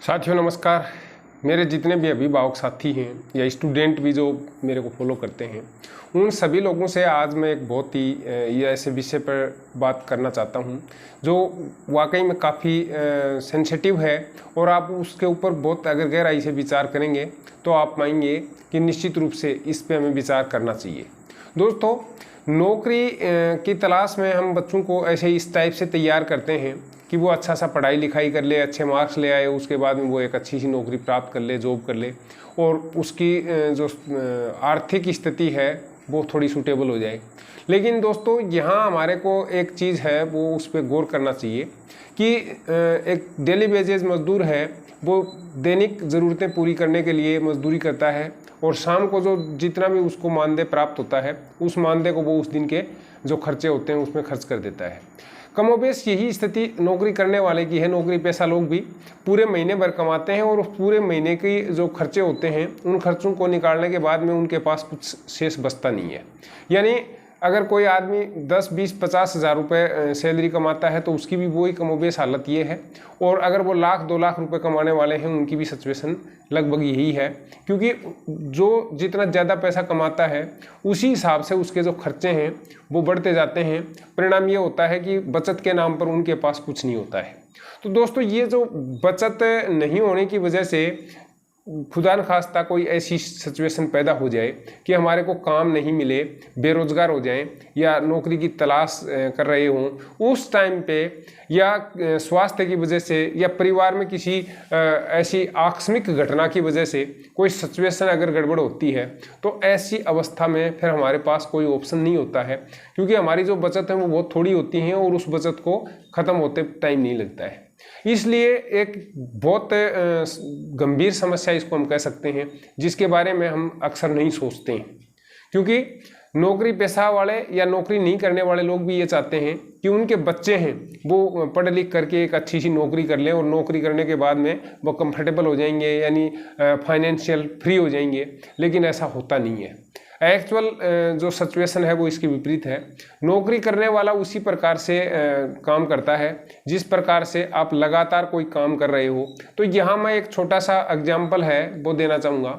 साथियों नमस्कार। मेरे जितने भी अभिभावक साथी हैं या स्टूडेंट भी जो मेरे को फॉलो करते हैं, उन सभी लोगों से आज मैं एक बहुत ही ये ऐसे विषय पर बात करना चाहता हूं जो वाकई में काफ़ी सेंसिटिव है और आप उसके ऊपर बहुत अगर गहराई से विचार करेंगे तो आप पाएंगे कि निश्चित रूप से इस पे हमें विचार करना चाहिए। दोस्तों, नौकरी की तलाश में हम बच्चों को ऐसे इस टाइप से तैयार करते हैं कि वो अच्छा सा पढ़ाई लिखाई कर ले, अच्छे मार्क्स ले आए, उसके बाद में वो एक अच्छी सी नौकरी प्राप्त कर ले, जॉब कर ले और उसकी जो आर्थिक स्थिति है वो थोड़ी सूटेबल हो जाए। लेकिन दोस्तों, यहाँ हमारे को एक चीज़ है वो उस पर गौर करना चाहिए कि एक डेली वेजेज मजदूर है, वो दैनिक ज़रूरतें पूरी करने के लिए मजदूरी करता है और शाम को जो जितना भी उसको मानदेय प्राप्त होता है उस मानदेय को वो उस दिन के जो खर्चे होते हैं उसमें खर्च कर देता है। कमोबेश यही स्थिति नौकरी करने वाले की है। नौकरी पेशा लोग भी पूरे महीने भर कमाते हैं और उस पूरे महीने के जो खर्चे होते हैं उन खर्चों को निकालने के बाद में उनके पास कुछ शेष बचता नहीं है। यानी अगर कोई आदमी 10, 20, 50 हज़ार रुपये सैलरी कमाता है तो उसकी भी वही कमोबेश हालत ये है। और अगर वो 1,00,000, 2,00,000 रुपये कमाने वाले हैं उनकी भी सिचुएशन लगभग यही है, क्योंकि जो जितना ज़्यादा पैसा कमाता है उसी हिसाब से उसके जो खर्चे हैं वो बढ़ते जाते हैं। परिणाम ये होता है कि बचत के नाम पर उनके पास कुछ नहीं होता है। तो दोस्तों, ये जो बचत नहीं होने की वजह से खुदा न खास्ता कोई ऐसी सिचुएशन पैदा हो जाए कि हमारे को काम नहीं मिले, बेरोजगार हो जाएं या नौकरी की तलाश कर रहे हों, उस टाइम पे या स्वास्थ्य की वजह से या परिवार में किसी ऐसी आकस्मिक घटना की वजह से कोई सिचुएशन अगर गड़बड़ होती है तो ऐसी अवस्था में फिर हमारे पास कोई ऑप्शन नहीं होता है, क्योंकि हमारी जो बचत है वो बहुत थोड़ी होती है और उस बचत को ख़त्म होते टाइम नहीं लगता है। इसलिए एक बहुत गंभीर समस्या इसको हम कह सकते हैं, जिसके बारे में हम अक्सर नहीं सोचते हैं, क्योंकि नौकरी पेशा वाले या नौकरी नहीं करने वाले लोग भी ये चाहते हैं कि उनके बच्चे हैं वो पढ़ लिख करके एक अच्छी सी नौकरी कर लें और नौकरी करने के बाद में वो कंफर्टेबल हो जाएंगे, यानी फाइनेंशियल फ्री हो जाएंगे। लेकिन ऐसा होता नहीं है। एक्चुअल जो सिचुएशन है वो इसके विपरीत है। नौकरी करने वाला उसी प्रकार से काम करता है जिस प्रकार से आप लगातार कोई काम कर रहे हो। तो यहाँ मैं एक छोटा सा एग्जाम्पल है वो देना चाहूँगा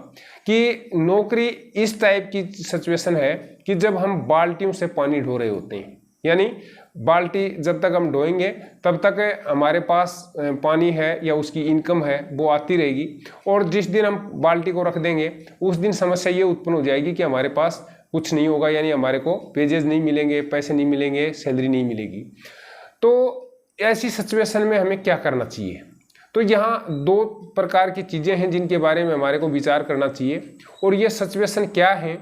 कि नौकरी इस टाइप की सिचुएशन है कि जब हम बाल्टियों से पानी ढो रहे होते हैं, यानी बाल्टी जब तक हम ढोएंगे तब तक हमारे पास पानी है या उसकी इनकम है वो आती रहेगी, और जिस दिन हम बाल्टी को रख देंगे उस दिन समस्या ये उत्पन्न हो जाएगी कि हमारे पास कुछ नहीं होगा, यानी हमारे को वेजेज नहीं मिलेंगे, पैसे नहीं मिलेंगे, सैलरी नहीं मिलेगी। तो ऐसी सिचुएशन में हमें क्या करना चाहिए? तो यहाँ दो प्रकार की चीज़ें हैं जिनके बारे में हमारे को विचार करना चाहिए। और ये सिचुएशन क्या है?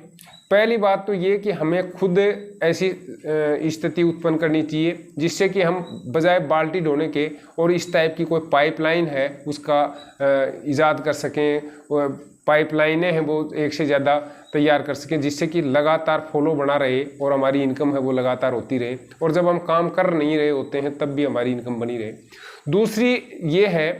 पहली बात तो ये कि हमें खुद ऐसी स्थिति उत्पन्न करनी चाहिए जिससे कि हम बजाय बाल्टी ढोने के और इस टाइप की कोई पाइपलाइन है उसका इजाद कर सकें, पाइपलाइनें हैं वो एक से ज़्यादा तैयार कर सकें, जिससे कि लगातार फ्लो बना रहे और हमारी इनकम है वो लगातार होती रहे, और जब हम काम कर नहीं रहे होते हैं तब भी हमारी इनकम बनी रहे। दूसरी ये है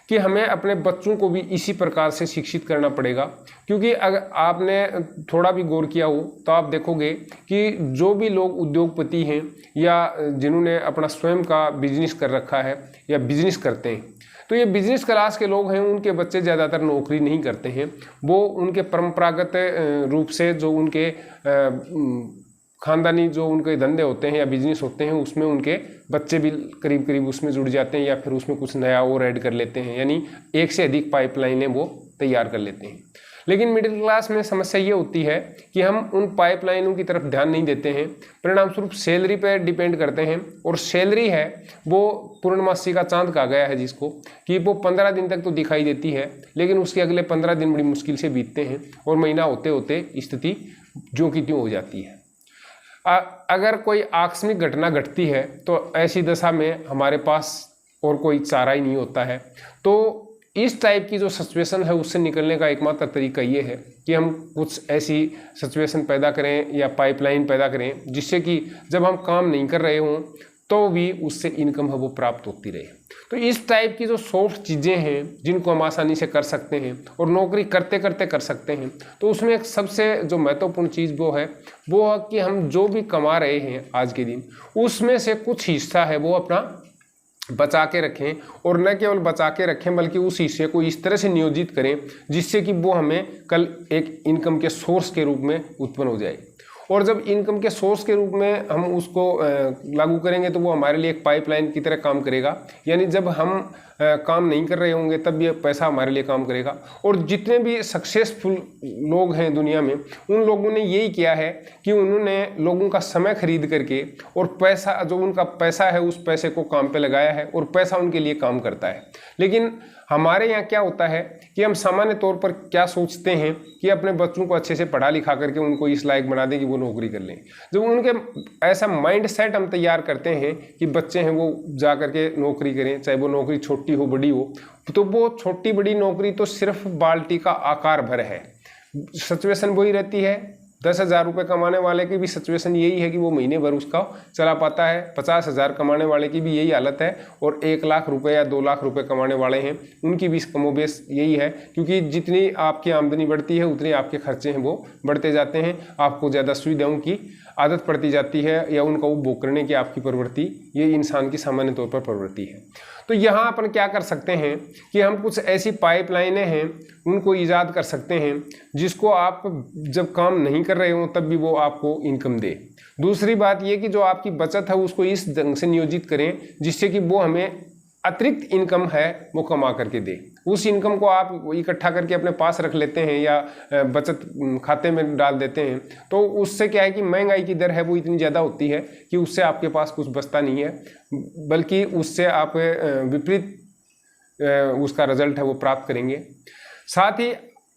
कि हमें अपने बच्चों को भी इसी प्रकार से शिक्षित करना पड़ेगा, क्योंकि अगर आपने थोड़ा भी गौर किया हो तो आप देखोगे कि जो भी लोग उद्योगपति हैं या जिन्होंने अपना स्वयं का बिजनेस कर रखा है या बिजनेस करते हैं, तो ये बिजनेस क्लास के लोग हैं, उनके बच्चे ज़्यादातर नौकरी नहीं करते हैं। वो उनके परंपरागत रूप से जो उनके खानदानी जो उनके धंधे होते हैं या बिजनेस होते हैं उसमें उनके बच्चे भी करीब करीब उसमें जुड़ जाते हैं या फिर उसमें कुछ नया और ऐड कर लेते हैं, यानी एक से अधिक पाइपलाइनें वो तैयार कर लेते हैं। लेकिन मिडिल क्लास में समस्या ये होती है कि हम उन पाइपलाइनों की तरफ ध्यान नहीं देते हैं, परिणाम स्वरूप सैलरी पर डिपेंड करते हैं। और सैलरी है वो पूर्णमासी का चांद कहा गया है जिसको, कि वो 15 दिन तक तो दिखाई देती है लेकिन उसके अगले 15 दिन बड़ी मुश्किल से बीतते हैं और महीना होते होते स्थिति ज्यों की त्यों हो जाती है। अगर कोई आकस्मिक घटना घटती है तो ऐसी दशा में हमारे पास और कोई चारा ही नहीं होता है। तो इस टाइप की जो सिचुएशन है उससे निकलने का एकमात्र तरीका ये है कि हम कुछ ऐसी सिचुएशन पैदा करें या पाइपलाइन पैदा करें जिससे कि जब हम काम नहीं कर रहे हों तो भी उससे इनकम है वो प्राप्त होती रहे। तो इस टाइप की जो सॉफ्ट चीज़ें हैं जिनको हम आसानी से कर सकते हैं और नौकरी करते करते कर सकते हैं, तो उसमें एक सबसे जो महत्वपूर्ण चीज़ वो है कि हम जो भी कमा रहे हैं आज के दिन उसमें से कुछ हिस्सा है वो अपना बचा के रखें, और न केवल बचा के रखें बल्कि उस हिस्से को इस तरह से नियोजित करें जिससे कि वो हमें कल एक इनकम के सोर्स के रूप में उत्पन्न हो जाए। और जब इनकम के सोर्स के रूप में हम उसको लागू करेंगे तो वो हमारे लिए एक पाइपलाइन की तरह काम करेगा। यानी जब हम काम नहीं कर रहे होंगे तब ये पैसा हमारे लिए काम करेगा। और जितने भी सक्सेसफुल लोग हैं दुनिया में, उन लोगों ने यही किया है कि उन्होंने लोगों का समय खरीद करके और पैसा, जो उनका पैसा है, उस पैसे को काम पे लगाया है और पैसा उनके लिए काम करता है। लेकिन हमारे यहाँ क्या होता है कि हम सामान्य तौर पर क्या सोचते हैं कि अपने बच्चों को अच्छे से पढ़ा लिखा करके उनको इस लायक बना दें कि वो नौकरी कर लें। जब उनके ऐसा माइंड सेट हम तैयार करते हैं कि बच्चे हैं वो जा करके नौकरी करें, चाहे वो नौकरी छोटी हो बड़ी हो, तो वो छोटी बड़ी नौकरी तो सिर्फ बाल्टी का आकार भर है। सिचुएशन वही रहती है। 10,000 रुपये कमाने वाले की भी सिचुएशन यही है कि वो महीने भर उसका चला पाता है। 50,000 कमाने वाले की भी यही हालत है, और 1 लाख रुपए या 2 लाख रुपए कमाने वाले हैं उनकी भी कमोबेश यही है। क्योंकि जितनी आपकी आमदनी बढ़ती है उतने आपके खर्चे हैं वो बढ़ते जाते हैं। आपको ज़्यादा सुविधाओं की आदत पड़ती जाती है या उनका उपभोग करने की आपकी प्रवृत्ति, ये इंसान की सामान्य तौर पर प्रवृत्ति है। तो यहाँ अपन क्या कर सकते हैं कि हम कुछ ऐसी पाइपलाइनें हैं उनको ईजाद कर सकते हैं जिसको आप जब काम नहीं कर रहे हो तब भी वो आपको इनकम दे। दूसरी बात ये कि जो आपकी बचत है उसको इस ढंग से नियोजित करें जिससे कि वो हमें अतिरिक्त इनकम है वो कमा करके दे। उस इनकम को आप इकट्ठा करके अपने पास रख लेते हैं या बचत खाते में डाल देते हैं, तो उससे क्या है कि महंगाई की दर है वो इतनी ज़्यादा होती है कि उससे आपके पास कुछ बचता नहीं है, बल्कि उससे आप विपरीत उसका रिजल्ट है वो प्राप्त करेंगे। साथ ही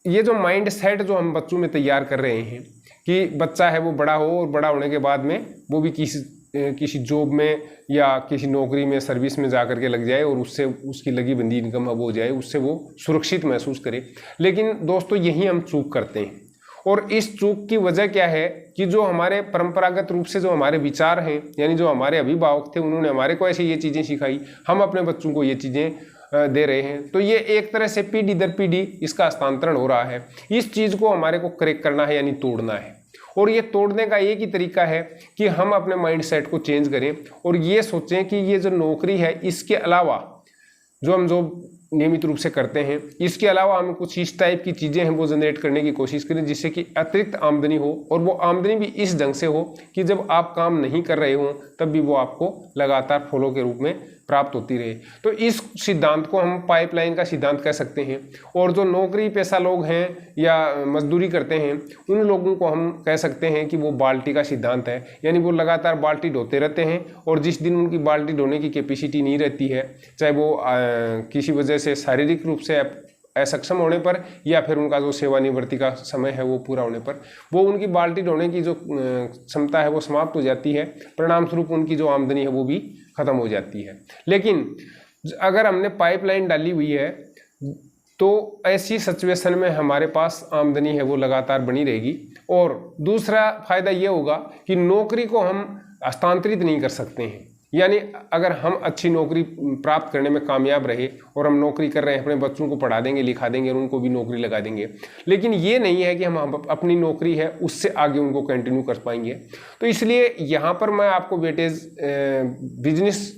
ये जो माइंड सेट जो हम बच्चों में तैयार कर रहे हैं कि बच्चा है वो बड़ा हो और बड़ा होने के बाद में वो भी किसी जॉब में या किसी नौकरी में, सर्विस में जा कर के लग जाए और उससे उसकी लगी बंदी इनकम अब हो जाए, उससे वो सुरक्षित महसूस करे। लेकिन दोस्तों यही हम चूक करते हैं, और इस चूक की वजह क्या है कि जो हमारे परंपरागत रूप से जो हमारे विचार हैं, यानी जो हमारे अभिभावक थे उन्होंने हमारे को ऐसे ये चीज़ें सिखाई, हम अपने बच्चों को ये चीज़ें दे रहे हैं। तो ये एक तरह से पीढ़ी दर पीढ़ी इसका हस्तांतरण हो रहा है। इस चीज़ को हमारे को करेक्ट करना है, यानी तोड़ना है। और ये तोड़ने का एक ही तरीका है कि हम अपने माइंड सेट को चेंज करें और ये सोचें कि ये जो नौकरी है इसके अलावा जो हम नियमित रूप से करते हैं, इसके अलावा हम कुछ इस टाइप की चीज़ें हैं वो जनरेट करने की कोशिश करें जिससे कि अतिरिक्त आमदनी हो, और वो आमदनी भी इस ढंग से हो कि जब आप काम नहीं कर रहे हो तब भी वो आपको लगातार फॉलो के रूप में प्राप्त होती रहे। तो इस सिद्धांत को हम पाइपलाइन का सिद्धांत कह सकते हैं। और जो नौकरी पेशा लोग हैं या मजदूरी करते हैं उन लोगों को हम कह सकते हैं कि वो बाल्टी का सिद्धांत है, यानी वो लगातार बाल्टी ढोते रहते हैं, और जिस दिन उनकी बाल्टी ढोने की कैपेसिटी नहीं रहती है, चाहे वो किसी वजह से शारीरिक रूप से असक्षम होने पर या फिर उनका जो सेवानिवृत्ति का समय है वो पूरा होने पर, वो उनकी बाल्टी ढोने की जो क्षमता है वो समाप्त हो जाती है। परिणाम स्वरूप उनकी जो आमदनी है वो भी खत्म हो जाती है। लेकिन अगर हमने पाइपलाइन डाली हुई है तो ऐसी सिचुएशन में हमारे पास आमदनी है वो लगातार बनी रहेगी। और दूसरा फायदा ये होगा कि नौकरी को हम हस्तांतरित नहीं कर सकते हैं, यानी अगर हम अच्छी नौकरी प्राप्त करने में कामयाब रहे और हम नौकरी कर रहे हैं, अपने बच्चों को पढ़ा देंगे, लिखा देंगे और उनको भी नौकरी लगा देंगे, लेकिन ये नहीं है कि हम अपनी नौकरी है उससे आगे उनको कंटिन्यू कर पाएंगे। तो इसलिए यहाँ पर मैं आपको बिजनेस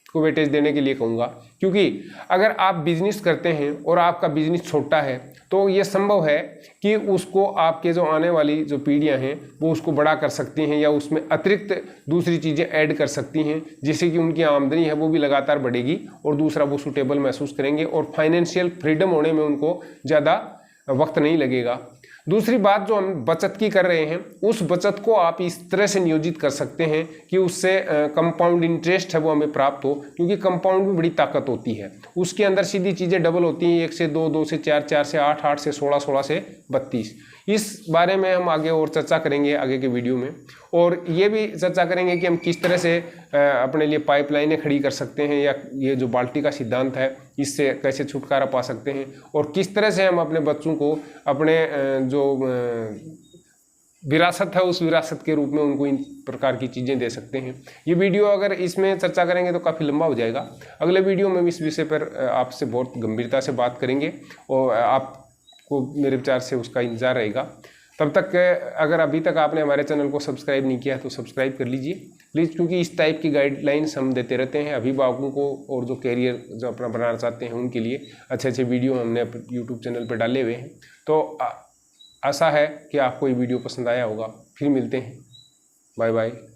को वेटेज देने के लिए कहूँगा, क्योंकि अगर आप बिजनेस करते हैं और आपका बिजनेस छोटा है तो ये संभव है कि उसको आपके जो आने वाली जो पीढ़ियां हैं वो उसको बड़ा कर सकती हैं या उसमें अतिरिक्त दूसरी चीज़ें ऐड कर सकती हैं, जिससे कि उनकी आमदनी है वो भी लगातार बढ़ेगी और दूसरा वो सूटेबल महसूस करेंगे और फाइनेंशियल फ्रीडम होने में उनको ज़्यादा वक्त नहीं लगेगा। दूसरी बात जो हम बचत की कर रहे हैं, उस बचत को आप इस तरह से नियोजित कर सकते हैं कि उससे कंपाउंड इंटरेस्ट है वो हमें प्राप्त हो, क्योंकि कंपाउंड में बड़ी ताकत होती है। उसके अंदर सीधी चीज़ें डबल होती हैं, 1 से 2, 2 से 4, 4 से 8, 8 से 16, 16 से 32। इस बारे में हम आगे और चर्चा करेंगे आगे के वीडियो में, और ये भी चर्चा करेंगे कि हम किस तरह से अपने लिए पाइपलाइनें खड़ी कर सकते हैं या ये जो बाल्टी का सिद्धांत है इससे कैसे छुटकारा पा सकते हैं, और किस तरह से हम अपने बच्चों को अपने जो विरासत है उस विरासत के रूप में उनको इन प्रकार की चीज़ें दे सकते हैं। ये वीडियो अगर इसमें चर्चा करेंगे तो काफ़ी लंबा हो जाएगा। अगले वीडियो में इस विषय पर आपसे बहुत गंभीरता से बात करेंगे और आपको मेरे विचार से उसका इंतजार रहेगा। तब तक अगर अभी तक आपने हमारे चैनल को सब्सक्राइब नहीं किया तो सब्सक्राइब कर लीजिए। प्लीज़, क्योंकि इस टाइप की गाइडलाइंस हम देते रहते हैं अभिभावकों को, और जो कैरियर जो अपना बनाना चाहते हैं उनके लिए अच्छे अच्छे वीडियो हमने यूट्यूब चैनल पर डाले हुए हैं। तो आशा है कि आपको ये वीडियो पसंद आया होगा। फिर मिलते हैं, बाय बाय।